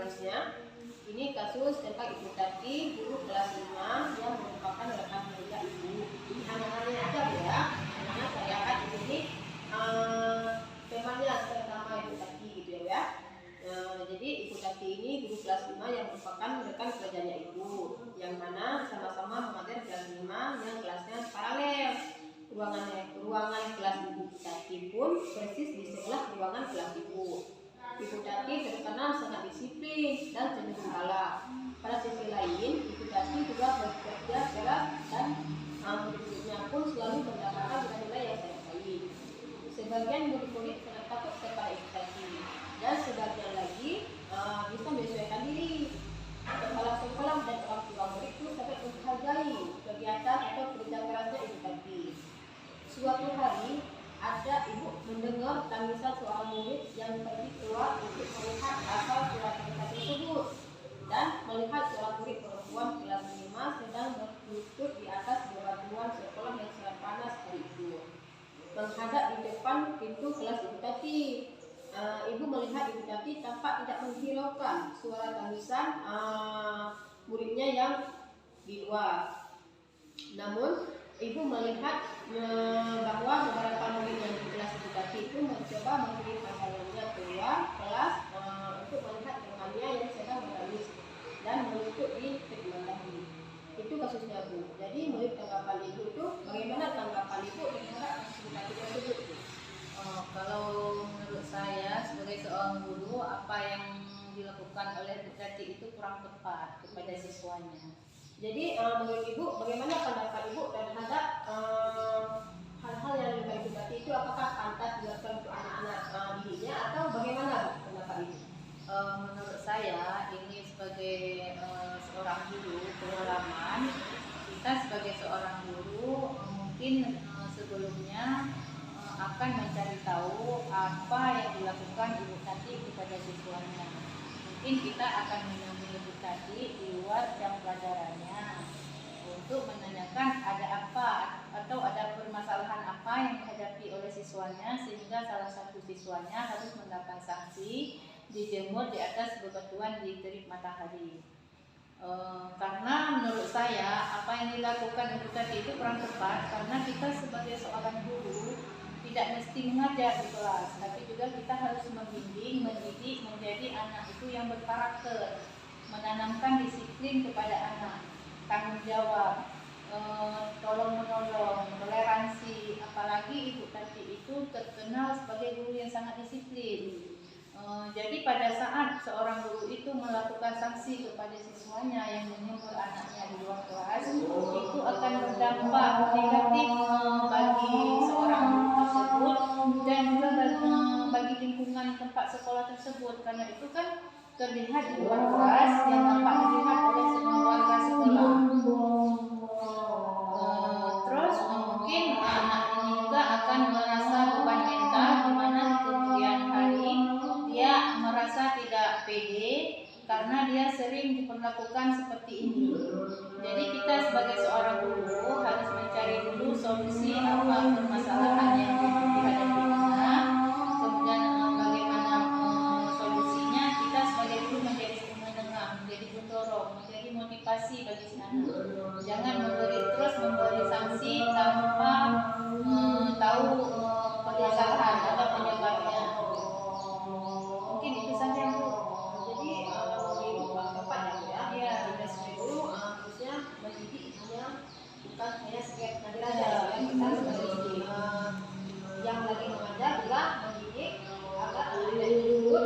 kasusnya. Ini kasus tentang Ibu Tati, guru kelas 5 yang merupakan rekan kerja ibu. Ini anak-anaknya aja ya, anak saya lihat di sini temannya pertama Ibu Tati gitu ya. Jadi Ibu Tati ini guru kelas 5 yang merupakan rekan kerjanya ibu, yang mana sama-sama mengajar kelas 5 yang kelasnya paralel. Ruangan kelas Ibu Tati pun persis di sebelah ruangan kelas ibu. Ibu Tati terkenal sangat disiplin dan cenderung galak. Pada sisi lain, Ibu Tati juga bekerja keras dan murid-muridnya pun selalu mendapatkan nilai yang sangat baik. Sebagian murid-murid sangat takut kepada Ibu Tati, dan sebagian lagi bisa menyesuaikan diri. Kepala sekolah dan orang tua murid itu sangat menghargai kegiatan atau kerja kerasnya Ibu Tati. Suatu hari, ada ibu mendengar tangisan seorang murid yang pergi keluar untuk melihat asal surat tangisan tersebut, dan melihat seorang murid perempuan kelas 5 sedang berlutut di atas bebatuan sekolah yang sangat panas hari itu, menghadap di depan pintu kelas Ibu Tati. Ibu melihat Ibu Tati tampak tidak menghiraukan suara tangisan muridnya yang di luar. Namun Ibu melihat bahwa beberapa murid yang di kelas Ibu Tati itu mencoba mengirim pasangannya keluar kelas untuk melihat temannya yang sedang menangis dan melutut di tepi matahari. Itu kasusnya Bu. Jadi menurut tanggapan Ibu itu, bagaimana tanggapan Ibu terhadap kasus Ibu Tati tersebut? Kalau menurut saya sebagai seorang guru, apa yang dilakukan oleh Bu Tati itu kurang tepat kepada siswanya. Jadi menurut Ibu, bagaimana pendapat Ibu terhadap hal-hal yang dilakukan Ibu Tati itu, apakah pantas dilakukan untuk anak-anak didiknya atau bagaimana pendapat Ibu? Menurut saya ini sebagai seorang guru, pengalaman kita sebagai seorang guru mungkin sebelumnya akan mencari tahu apa yang dilakukan Ibu Tati kepada siswanya. Mungkin kita akan menemui Ibu Tati di luar jam pelajarannya untuk menanyakan ada apa atau ada permasalahan apa yang dihadapi oleh siswanya, sehingga salah satu siswanya harus mendapat sanksi dijemur di atas bebatuan di terik matahari. Karena menurut saya apa yang dilakukan Ibu Tati itu kurang tepat, karena kita sebagai seorang guru tidak mesti mengajar di kelas, tapi juga kita harus membimbing, mendidik menjadi anak itu yang berkarakter, menanamkan disiplin kepada anak, tanggung jawab, tolong menolong, toleransi. Apalagi Ibu Tati itu terkenal sebagai guru yang sangat disiplin. Jadi pada saat seorang guru itu melakukan sanksi kepada siswanya yang menyuruh anaknya di luar kelas, itu akan berdampak negatif bagi seorang guru tersebut dan juga bagi lingkungan tempat sekolah tersebut, karena itu kan terlihat di luar kelas yang tampak dilihat oleh semua warga sekolah. Terus mungkin anak ini juga akan merasa beban mental, di mana di kemudian hari dia merasa tidak pede karena dia sering diperlakukan seperti ini. Jadi kita sebagai seorang guru harus mencari dulu solusi apa permasalahan yang dihadapinya, kemudian bagaimana solusinya. Kita sebagai guru menjadi penengah, menjadi pendorong, menjadi motivasi bagi si anak. Jangan terus memberi sanksi tanpa tahu permasalahan atau penyebabnya. Mungkin itu saja Bu. Jadi Ibu tepat ya Bu ya. Kita sebagai guru harusnya mendidik bukan hanya sebagai pengajar saja ya. Kita sebagai yang lagi mengajar juga mendidik agar anak-anak tersebut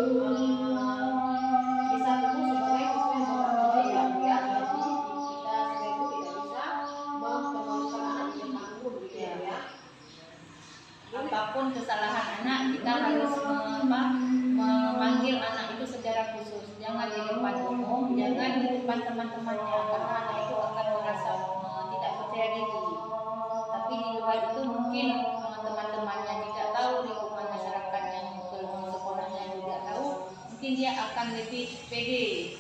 bisa tumbuh sebagai siswa yang bekerja ya Bu ya. Jadi kita sebagai guru tidak bisa mempermalukan anak di depan umum gitu ya. Apapun kesalahan anak, kita harus memanggil anak itu secara khusus. Jangan di depan umum, jangan di depan teman-temannya, karena anak itu akan merasa tidak percaya diri. Tapi di luar itu mungkin teman-temannya tidak tahu, lingkungan masyarakat yang sekolahnya tidak tahu, mungkin dia akan lebih pede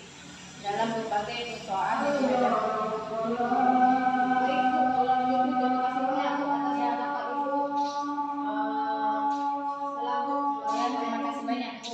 dalam berbagai persoalan yang dihadapi. Baik Bu, kalau begitu terima kasih banyak Bu atas pendapat Ibu. Salam Bu. Ya, terima kasih banyak Bu.